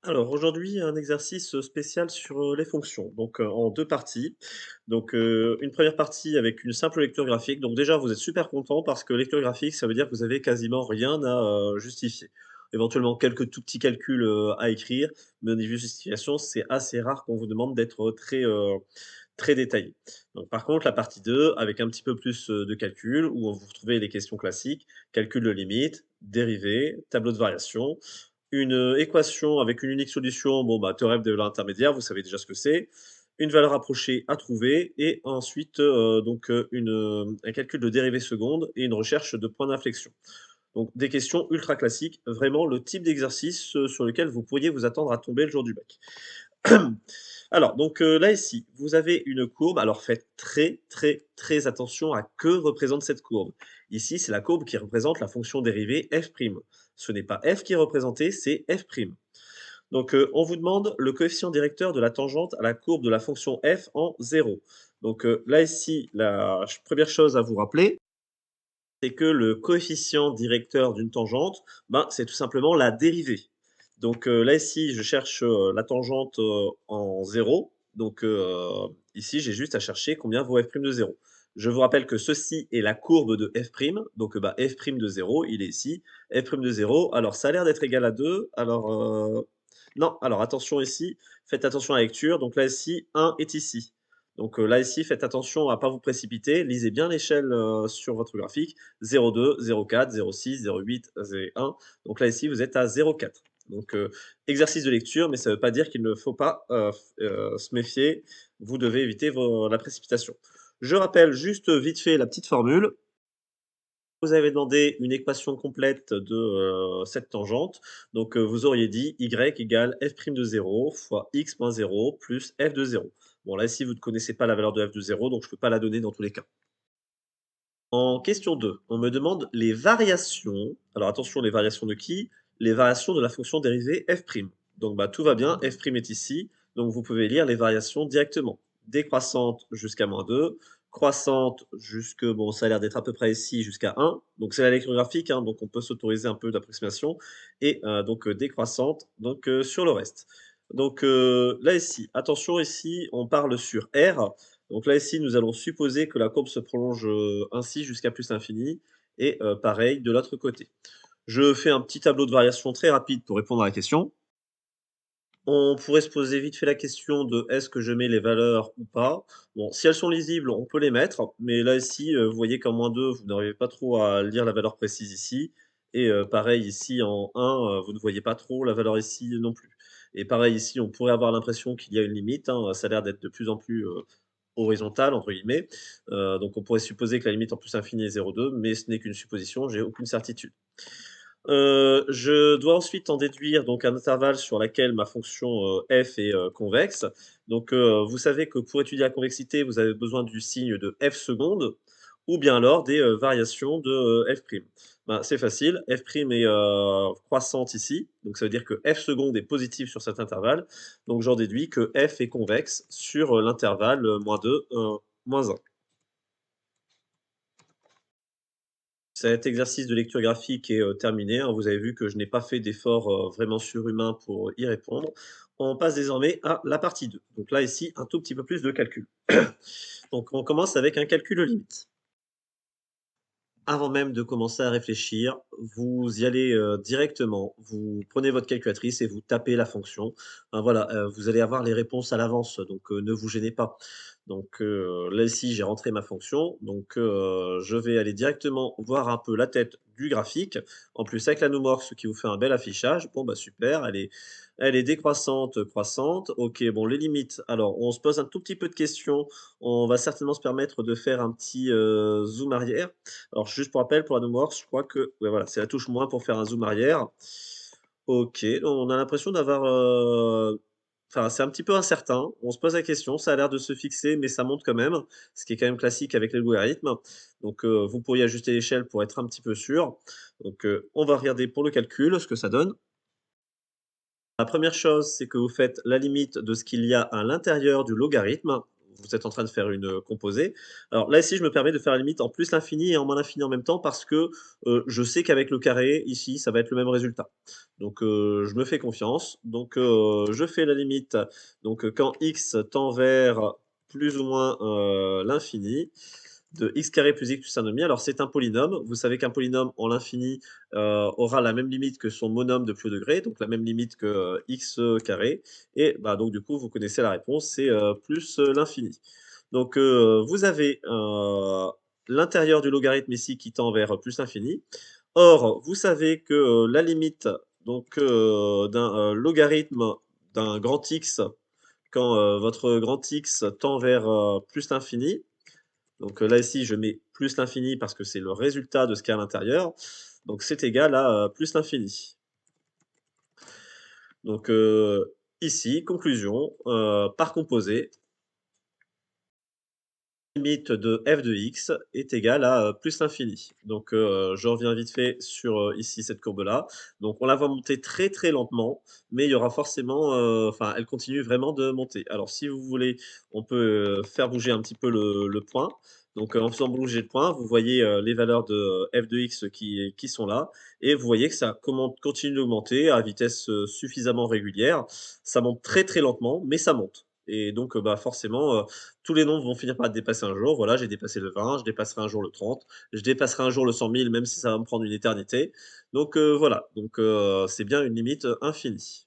Alors aujourd'hui, un exercice spécial sur, les fonctions, donc en 2 parties. Donc une première partie avec une simple lecture graphique. Donc déjà, vous êtes super content parce que lecture graphique, ça veut dire que vous avez quasiment rien à, justifier. Éventuellement quelques tout petits calculs, à écrire, mais au niveau justification, c'est assez rare qu'on vous demande d'être très, très détaillé. Donc par contre, la partie 2, avec un petit peu plus, de calcul, où vous retrouvez les questions classiques, calcul de limite, dérivée, tableau de variation, une, équation avec une unique solution, bon, bah, théorème de l'intermédiaire, vous savez déjà ce que c'est. Une valeur approchée à trouver et ensuite, donc, un calcul de dérivée seconde et une recherche de points d'inflexion. Donc des questions ultra classiques, vraiment le type d'exercice, sur lequel vous pourriez vous attendre à tomber le jour du bac. Alors donc, là ici, vous avez une courbe, alors faites très, très, très attention à que représente cette courbe. Ici, c'est la courbe qui représente la fonction dérivée f'. Ce n'est pas f qui est représenté, c'est f'. Donc, on vous demande le coefficient directeur de la tangente à la courbe de la fonction f en 0. Donc, là ici, la première chose à vous rappeler, c'est que le coefficient directeur d'une tangente, ben, c'est tout simplement la dérivée. Donc, là ici, je cherche, la tangente, en 0. Donc, ici, j'ai juste à chercher combien vaut f' de 0. Je vous rappelle que ceci est la courbe de f', donc, bah, f' de 0, il est ici. F' de 0, alors ça a l'air d'être égal à 2. Alors, non, alors attention ici, faites attention à la lecture. Donc là ici, 1 est ici. Donc, là ici, faites attention à pas vous précipiter, lisez bien l'échelle, sur votre graphique. 0,2, 0,4, 0,6, 0,8, 0,1. Donc là, ici, vous êtes à 0,4. Donc, exercice de lecture, mais ça ne veut pas dire qu'il ne faut pas se méfier. Vous devez éviter la précipitation. Je rappelle juste vite fait la petite formule. Vous avez demandé une équation complète de cette tangente. Donc, vous auriez dit y égale f' de 0 fois x moins 0 plus f de 0. Bon, là, ici, vous ne connaissez pas la valeur de f de 0, donc je ne peux pas la donner dans tous les cas. En question 2, on me demande les variations. Alors attention, les variations de qui? Les variations de la fonction dérivée f'. Donc bah, tout va bien, f' est ici, donc vous pouvez lire les variations directement. Décroissante jusqu'à -2, croissante jusque, bon, ça a l'air d'être à peu près ici, jusqu'à 1. Donc c'est la lecture graphique, hein, donc on peut s'autoriser un peu d'approximation. Et donc décroissante donc, sur le reste. Donc là ici, attention ici, on parle sur R. Donc là, ici, nous allons supposer que la courbe se prolonge, ainsi jusqu'à plus l'infini et pareil de l'autre côté. Je fais un petit tableau de variation très rapide pour répondre à la question. On pourrait se poser vite fait la question de: «Est-ce que je mets les valeurs ou pas?» Bon, si elles sont lisibles, on peut les mettre, mais là, ici, vous voyez qu'en -2, vous n'arrivez pas trop à lire la valeur précise ici et pareil ici en 1, vous ne voyez pas trop la valeur ici non plus et pareil ici, on pourrait avoir l'impression qu'il y a une limite, hein, ça a l'air d'être de plus en plus, «horizontal» entre guillemets, donc on pourrait supposer que la limite en plus infini est 0,2, mais ce n'est qu'une supposition, j'ai aucune certitude. Je dois ensuite en déduire donc un intervalle sur laquelle ma fonction, f est, convexe. Donc, vous savez que pour étudier la convexité, vous avez besoin du signe de f seconde ou bien alors des, variations de, f'. Ben, c'est facile, f' est, croissante ici, donc ça veut dire que f seconde est positive sur cet intervalle, donc j'en déduis que f est convexe sur, l'intervalle, -2, -1. Cet exercice de lecture graphique est, terminé, hein. Vous avez vu que je n'ai pas fait d'effort, vraiment surhumain pour y répondre. On passe désormais à la partie 2. Donc là, ici, un tout petit peu plus de calcul. Donc on commence avec un calcul de limite. Avant même de commencer à réfléchir, vous y allez, directement. Vous prenez votre calculatrice et vous tapez la fonction. Enfin voilà, vous allez avoir les réponses à l'avance, donc ne vous gênez pas. Donc là ici, j'ai rentré ma fonction, donc je vais aller directement voir un peu la tête du graphique. En plus avec la Numorx qui vous fait un bel affichage, bon bah super, elle est décroissante, croissante. OK, bon les limites, alors on se pose un tout petit peu de questions. On va certainement se permettre de faire un petit, zoom arrière. Alors juste pour rappel, pour la Anomorph, je crois que ouais, voilà, c'est la touche moins pour faire un zoom arrière. OK, on a l'impression d'avoir, enfin, c'est un petit peu incertain. On se pose la question, ça a l'air de se fixer, mais ça monte quand même, ce qui est quand même classique avec les logarithmes. Donc, vous pourriez ajuster l'échelle pour être un petit peu sûr. Donc, on va regarder pour le calcul ce que ça donne. La première chose, c'est que vous faites la limite de ce qu'il y a à l'intérieur du logarithme. vous êtes en train de faire une, composée. Alors là, ici, je me permets de faire la limite en plus l'infini et en moins l'infini en même temps parce que, je sais qu'avec le carré, ici, ça va être le même résultat. Donc, je me fais confiance. Donc, je fais la limite, donc, quand x tend vers plus ou moins, l'infini, de x carré plus x plus 1/2. Alors c'est un polynôme. Vous savez qu'un polynôme en l'infini, aura la même limite que son monôme de plus haut degré, donc la même limite que, x carré et bah, donc du coup, vous connaissez la réponse, c'est, plus, l'infini. Donc, vous avez, l'intérieur du logarithme ici qui tend vers plus l'infini. Or, vous savez que, la limite donc, d'un, logarithme d'un grand X quand, votre grand X tend vers, plus l'infini, donc, là ici je mets plus l'infini parce que c'est le résultat de ce qu'il y a à l'intérieur, donc c'est égal à, plus l'infini. Donc, ici conclusion, par composé, limite de f de x est égale à, plus l'infini. Donc, je reviens vite fait sur, ici cette courbe-là. Donc on la voit monter très, très lentement, mais il y aura forcément, enfin elle continue vraiment de monter. Alors si vous voulez, on peut, faire bouger un petit peu le point. Donc, en faisant bouger le point, vous voyez, les valeurs de, f de x qui sont là et vous voyez que ça commente continue d'augmenter à vitesse, suffisamment régulière. Ça monte très, très lentement, mais ça monte et donc, bah, forcément, tous les nombres vont finir par être dépassés un jour. Voilà, j'ai dépassé le 20, je dépasserai un jour le 30, je dépasserai un jour le 100 000, même si ça va me prendre une éternité. Donc, voilà, donc, c'est bien une limite, infinie.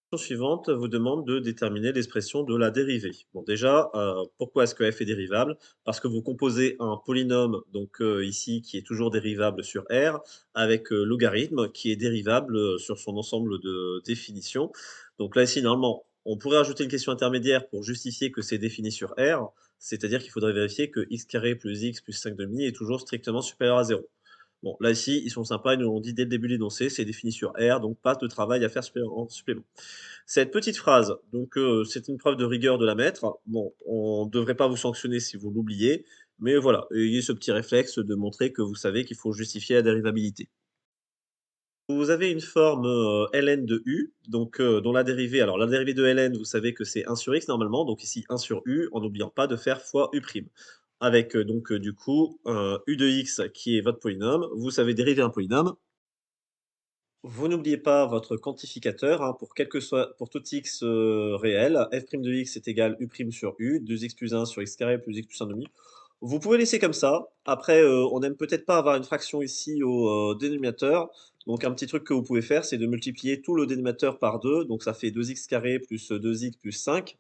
La question suivante vous demande de déterminer l'expression de la dérivée. Bon déjà, pourquoi est-ce que f est dérivable? Parce que vous composez un polynôme, donc, ici qui est toujours dérivable sur R, avec, logarithme qui est dérivable, sur son ensemble de définitions. Donc là, ici, normalement, on pourrait ajouter une question intermédiaire pour justifier que c'est défini sur R, c'est-à-dire qu'il faudrait vérifier que x carré plus x plus 5/2 est toujours strictement supérieur à 0. Bon, là, ici, ils sont sympas, ils nous l'ont dit dès le début de l'énoncé, c'est défini sur R, donc pas de travail à faire en supplément. Cette petite phrase, donc, c'est une preuve de rigueur de la mettre. Bon, on ne devrait pas vous sanctionner si vous l'oubliez, mais voilà, ayez ce petit réflexe de montrer que vous savez qu'il faut justifier la dérivabilité. Vous avez une forme, ln de u, donc, dont la dérivée alors la dérivée de ln, vous savez que c'est 1 sur x normalement, donc ici 1 sur u, en n'oubliant pas de faire fois u'. Avec, donc, du coup, u de x qui est votre polynôme. Vous savez dériver un polynôme. Vous n'oubliez pas votre quantificateur, hein, pour quel que soit pour tout x, réel, f' de x est égal u' sur u, 2x plus 1 sur x carré plus x plus 1/2. Vous pouvez laisser comme ça. Après, on n'aime peut-être pas avoir une fraction ici au, dénominateur. Donc un petit truc que vous pouvez faire, c'est de multiplier tout le dénominateur par 2. Donc ça fait 2x carré plus 2x plus 5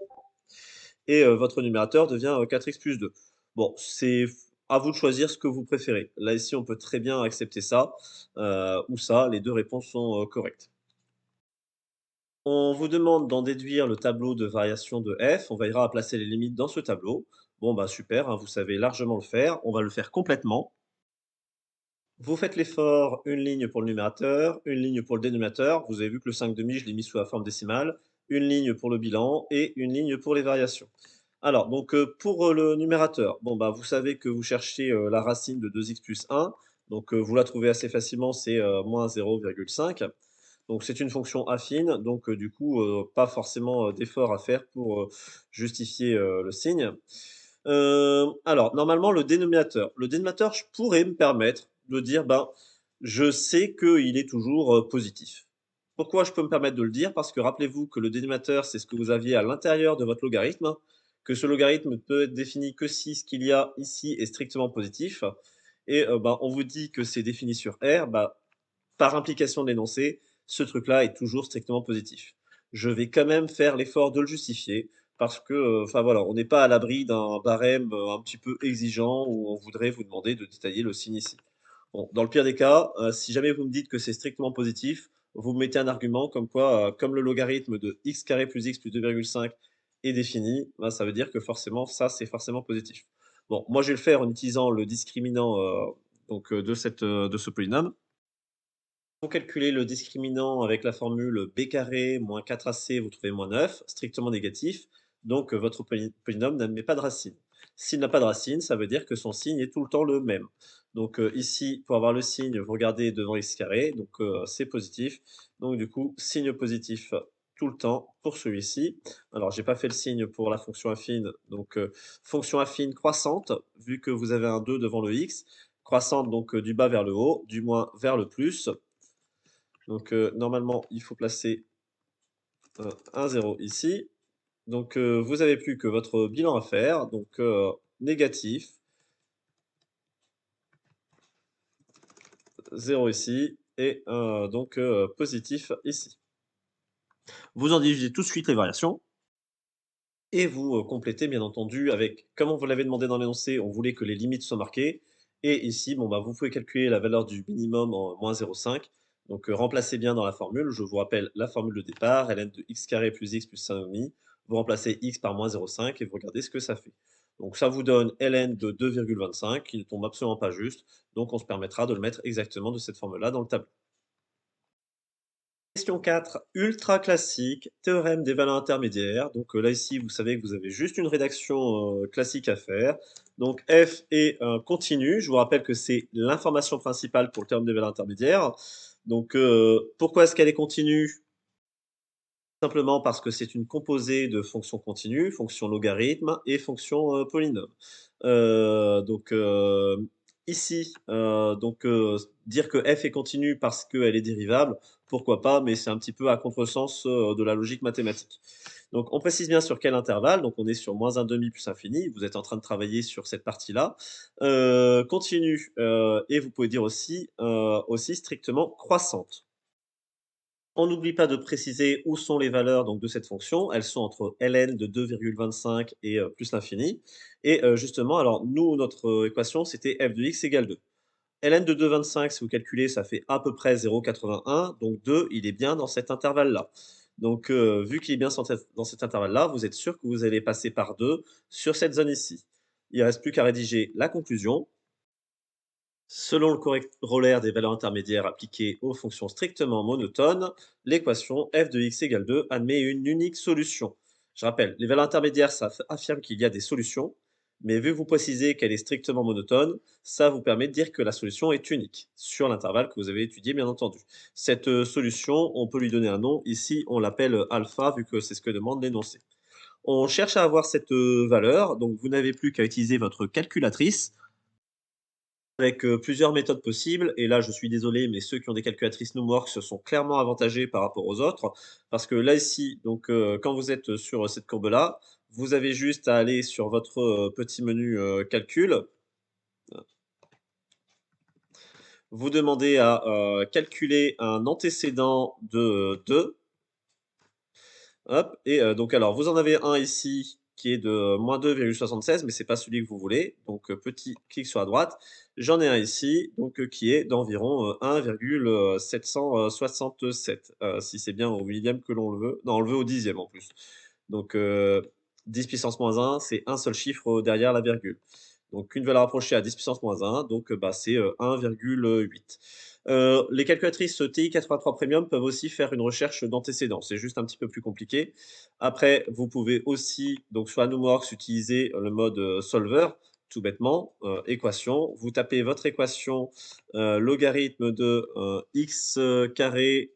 et votre numérateur devient, 4x plus 2. Bon, c'est à vous de choisir ce que vous préférez. Là, ici, on peut très bien accepter ça, ou ça, les 2 réponses sont, correctes. On vous demande d'en déduire le tableau de variation de f. On veillera à placer les limites dans ce tableau. Bon, bah super, hein, vous savez largement le faire. On va le faire complètement. Vous faites l'effort, une ligne pour le numérateur, une ligne pour le dénominateur. Vous avez vu que le 5/2, je l'ai mis sous la forme décimale. Une ligne pour le bilan et une ligne pour les variations. Alors, donc, pour, le numérateur, bon, bah, vous savez que vous cherchez, la racine de 2x plus 1. Donc, vous la trouvez assez facilement, c'est, moins 0,5. Donc c'est une fonction affine, donc, du coup, pas forcément, d'effort à faire pour, justifier, le signe. Alors normalement le dénominateur, je pourrais me permettre de dire: «Ben, je sais qu'il est toujours, positif». Pourquoi je peux me permettre de le dire? Parce que rappelez-vous que le dénominateur, c'est ce que vous aviez à l'intérieur de votre logarithme, que ce logarithme ne peut être défini que si ce qu'il y a ici est strictement positif et ben, on vous dit que c'est défini sur R, bah, par implication de l'énoncé, ce truc-là est toujours strictement positif. Je vais quand même faire l'effort de le justifier parce que, enfin voilà, on n'est pas à l'abri d'un barème, un petit peu exigeant où on voudrait vous demander de détailler le signe ici. Bon, dans le pire des cas, si jamais vous me dites que c'est strictement positif, vous me mettez un argument comme quoi, comme le logarithme de x carré plus x plus 2,5 est défini, ben, ça veut dire que forcément ça, c'est forcément positif. Bon, moi je vais le faire en utilisant le discriminant, donc, de ce polynôme. Pour calculer le discriminant avec la formule b carré moins 4ac, vous trouvez moins 9, strictement négatif. Donc, votre polynôme n'admet pas de racine. S'il n'a pas de racine, ça veut dire que son signe est tout le temps le même. Donc, ici, pour avoir le signe, vous regardez devant x carré, donc, c'est positif. Donc, du coup, signe positif tout le temps pour celui-ci. Alors, j'ai pas fait le signe pour la fonction affine, donc fonction affine croissante, vu que vous avez un 2 devant le x, croissante donc du bas vers le haut, du moins vers le plus. Donc normalement, il faut placer un 0 ici. Donc vous avez plus que votre bilan à faire, donc négatif, 0 ici et donc positif ici. Vous en divisez tout de suite les variations et vous complétez bien entendu avec, comme on vous l'avait demandé dans l'énoncé, on voulait que les limites soient marquées. Et ici, bon, bah, vous pouvez calculer la valeur du minimum en moins 0,5. Donc remplacez bien dans la formule. Je vous rappelle la formule de départ, ln de x carré plus x plus 5,5. Vous remplacez x par moins 0,5 et vous regardez ce que ça fait. Donc ça vous donne ln de 2,25 qui ne tombe absolument pas juste. Donc on se permettra de le mettre exactement de cette formule-là dans le tableau. Question 4, ultra classique, théorème des valeurs intermédiaires. Donc là ici, vous savez que vous avez juste une rédaction classique à faire. Donc f est continu. Je vous rappelle que c'est l'information principale pour le théorème des valeurs intermédiaires. Donc pourquoi est-ce qu'elle est continue? Simplement parce que c'est une composée de fonctions continues, fonctions logarithmes et fonctions polynômes. Donc ici, dire que f est continue parce qu'elle est dérivable, pourquoi pas, mais c'est un petit peu à contresens de la logique mathématique. Donc on précise bien sur quel intervalle, donc on est sur moins un demi plus infini, vous êtes en train de travailler sur cette partie-là. Continue, et vous pouvez dire aussi strictement croissante. On n'oublie pas de préciser où sont les valeurs donc, de cette fonction. Elles sont entre ln de 2,25 et plus l'infini. Et justement, alors nous, notre équation, c'était f de x égale 2. ln de 2,25, si vous calculez, ça fait à peu près 0,81. Donc 2, il est bien dans cet intervalle-là. Donc vu qu'il est bien dans cet intervalle-là, vous êtes sûr que vous allez passer par 2 sur cette zone ici. Il ne reste plus qu'à rédiger la conclusion. Selon le corollaire des valeurs intermédiaires appliquées aux fonctions strictement monotones, l'équation f de x égale 2 admet une unique solution. Je rappelle, les valeurs intermédiaires, ça affirme qu'il y a des solutions, mais vu que vous précisez qu'elle est strictement monotone, ça vous permet de dire que la solution est unique, sur l'intervalle que vous avez étudié, bien entendu. Cette solution, on peut lui donner un nom. Ici, on l'appelle alpha, vu que c'est ce que demande l'énoncé. On cherche à avoir cette valeur, donc vous n'avez plus qu'à utiliser votre calculatrice avec plusieurs méthodes possibles. Et là, je suis désolé, mais ceux qui ont des calculatrices Numworks se sont clairement avantagés par rapport aux autres. Parce que là, ici, donc, quand vous êtes sur cette courbe-là, vous avez juste à aller sur votre petit menu calcul. Vous demandez à calculer un antécédent de 2. Hop, et donc alors vous en avez un ici qui est de moins 2,76, mais c'est pas celui que vous voulez. Donc petit clic sur la droite. J'en ai un ici, donc qui est d'environ 1,767, si c'est bien au millième que l'on le veut. Non, on le veut au dixième en plus. Donc 10 puissance moins 1, c'est un seul chiffre derrière la virgule. Donc une valeur approchée à 10 puissance moins 1, donc bah, c'est 1,8. Les calculatrices TI-83 Premium peuvent aussi faire une recherche d'antécédents. C'est juste un petit peu plus compliqué. Après, vous pouvez aussi, donc sur Numworks, utiliser le mode solver, tout bêtement, équation. Vous tapez votre équation logarithme de x carré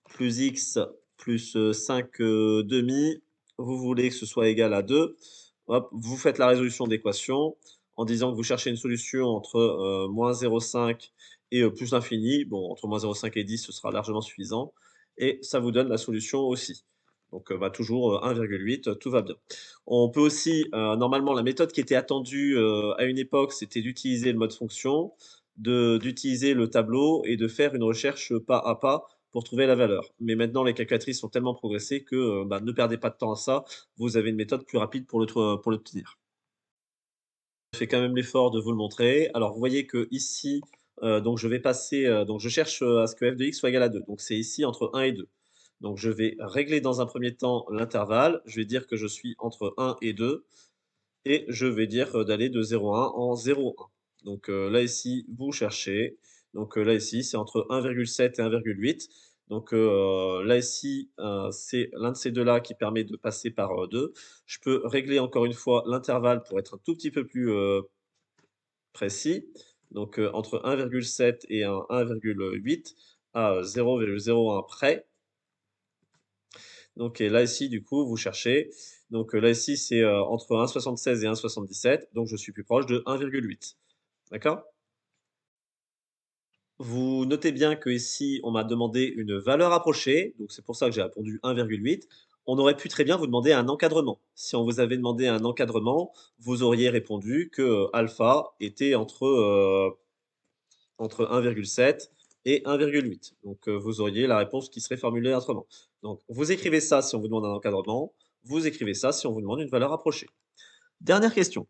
plus x plus 5 demi. Vous voulez que ce soit égal à 2. Hop, vous faites la résolution d'équation en disant que vous cherchez une solution entre moins 0,5 et plus l'infini. Bon, entre moins 0,5 et 10, ce sera largement suffisant. Et ça vous donne la solution aussi. Donc, bah, toujours 1,8, tout va bien. On peut aussi, normalement, la méthode qui était attendue à une époque, c'était d'utiliser le mode fonction, d'utiliser le tableau et de faire une recherche pas à pas pour trouver la valeur. Mais maintenant, les calculatrices sont tellement progressées que bah, ne perdez pas de temps à ça. Vous avez une méthode plus rapide pour l'obtenir. Je fais quand même l'effort de vous le montrer. Alors, vous voyez que ici, donc je vais passer, donc je cherche à ce que f de x soit égal à 2. Donc, c'est ici entre 1 et 2. Donc, je vais régler dans un premier temps l'intervalle. Je vais dire que je suis entre 1 et 2. Et je vais dire d'aller de 0,1 en 0,1. Donc là, ici, vous cherchez. Donc là, ici, c'est entre 1,7 et 1,8. Donc là, ici, c'est l'un de ces deux-là qui permet de passer par 2. Je peux régler encore une fois l'intervalle pour être un tout petit peu plus précis. Donc entre 1,7 et 1,8 à 0,01 près. Donc et là ici du coup vous cherchez, donc là ici c'est, entre 1,76 et 1,77, donc je suis plus proche de 1,8. D'accord? Vous notez bien que ici on m'a demandé une valeur approchée, donc c'est pour ça que j'ai répondu 1,8. On aurait pu très bien vous demander un encadrement. Si on vous avait demandé un encadrement, vous auriez répondu que, alpha était entre 1,7 et 1,8. Donc, vous auriez la réponse qui serait formulée autrement. Donc, vous écrivez ça si on vous demande un encadrement, vous écrivez ça si on vous demande une valeur approchée. Dernière question.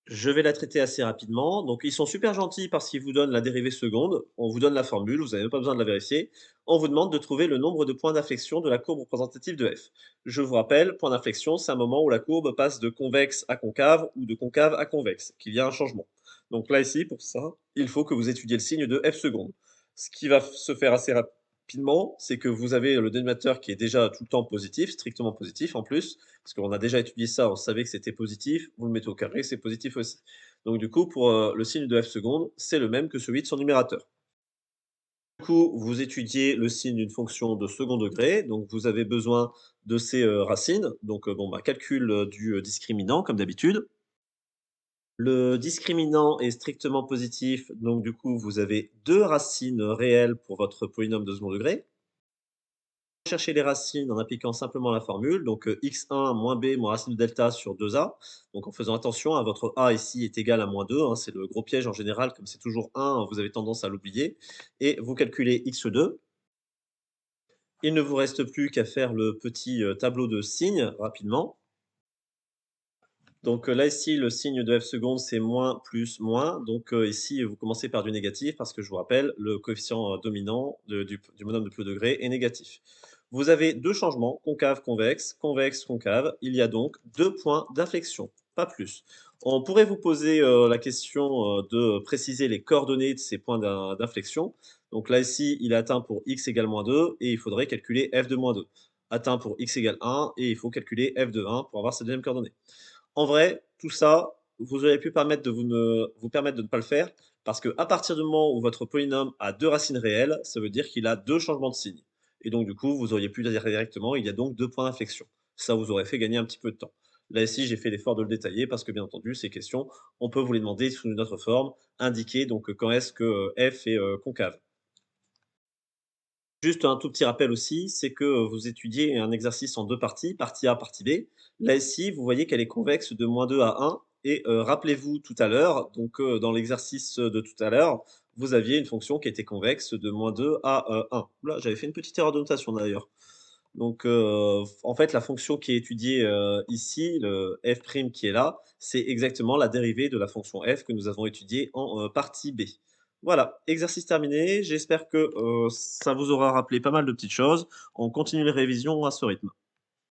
Je vais la traiter assez rapidement. Donc, ils sont super gentils parce qu'ils vous donnent la dérivée seconde. On vous donne la formule, vous n'avez même pas besoin de la vérifier. On vous demande de trouver le nombre de points d'inflexion de la courbe représentative de f. Je vous rappelle, point d'inflexion, c'est un moment où la courbe passe de convexe à concave ou de concave à convexe, qu'il y a un changement. Donc là, ici, pour ça, il faut que vous étudiez le signe de f seconde. Ce qui va se faire assez rapidement, c'est que vous avez le dénominateur qui est déjà tout le temps positif, strictement positif en plus, parce qu'on a déjà étudié ça, on savait que c'était positif, vous le mettez au carré, c'est positif aussi. Donc du coup, pour le signe de f seconde, c'est le même que celui de son numérateur. Du coup, vous étudiez le signe d'une fonction de second degré, donc vous avez besoin de ces racines. Donc bon, bah, calcul du discriminant, comme d'habitude. Le discriminant est strictement positif, donc du coup, vous avez deux racines réelles pour votre polynôme de second degré. Chercher les racines en appliquant simplement la formule, donc x1 moins b moins racine de delta sur 2a. Donc en faisant attention, à votre a ici est égal à moins 2, hein, c'est le gros piège en général, comme c'est toujours 1, vous avez tendance à l'oublier. Et vous calculez x2. Il ne vous reste plus qu'à faire le petit tableau de signes rapidement. Donc là, ici, le signe de f seconde, c'est moins plus moins. Donc ici, vous commencez par du négatif parce que je vous rappelle, le coefficient dominant du monôme de plus haut degré est négatif. Vous avez deux changements, concave, convexe, convexe, concave. Il y a donc deux points d'inflexion, pas plus. On pourrait vous poser la question de préciser les coordonnées de ces points d'inflexion. Donc là, ici, il est atteint pour x égale moins 2 et il faudrait calculer f de moins 2. Atteint pour x égale 1 et il faut calculer f de 1 pour avoir ces deuxième coordonnée. En vrai, tout ça, vous auriez pu permettre de vous permettre de ne pas le faire, parce qu'à partir du moment où votre polynôme a 2 racines réelles, ça veut dire qu'il a 2 changements de signe. Et donc du coup, vous auriez pu dire directement, il y a donc 2 points d'inflexion. Ça vous aurait fait gagner un petit peu de temps. Là ici, j'ai fait l'effort de le détailler parce que bien entendu, ces questions, on peut vous les demander sous une autre forme, indiquer donc quand est-ce que f est concave. Juste un tout petit rappel aussi, c'est que, vous étudiez un exercice en 2 parties, partie A, partie B. Là, ici, vous voyez qu'elle est convexe de -2 à 1 et rappelez-vous tout à l'heure, donc dans l'exercice, de tout à l'heure, vous aviez une fonction qui était convexe de -2 à, 1. Ouh là, j'avais fait une petite erreur de notation d'ailleurs. Donc en fait, la fonction qui est étudiée, ici, le f' qui est là, c'est exactement la dérivée de la fonction f que nous avons étudiée en, partie B. Voilà, exercice terminé. J'espère que, ça vous aura rappelé pas mal de petites choses. On continue les révisions à ce rythme.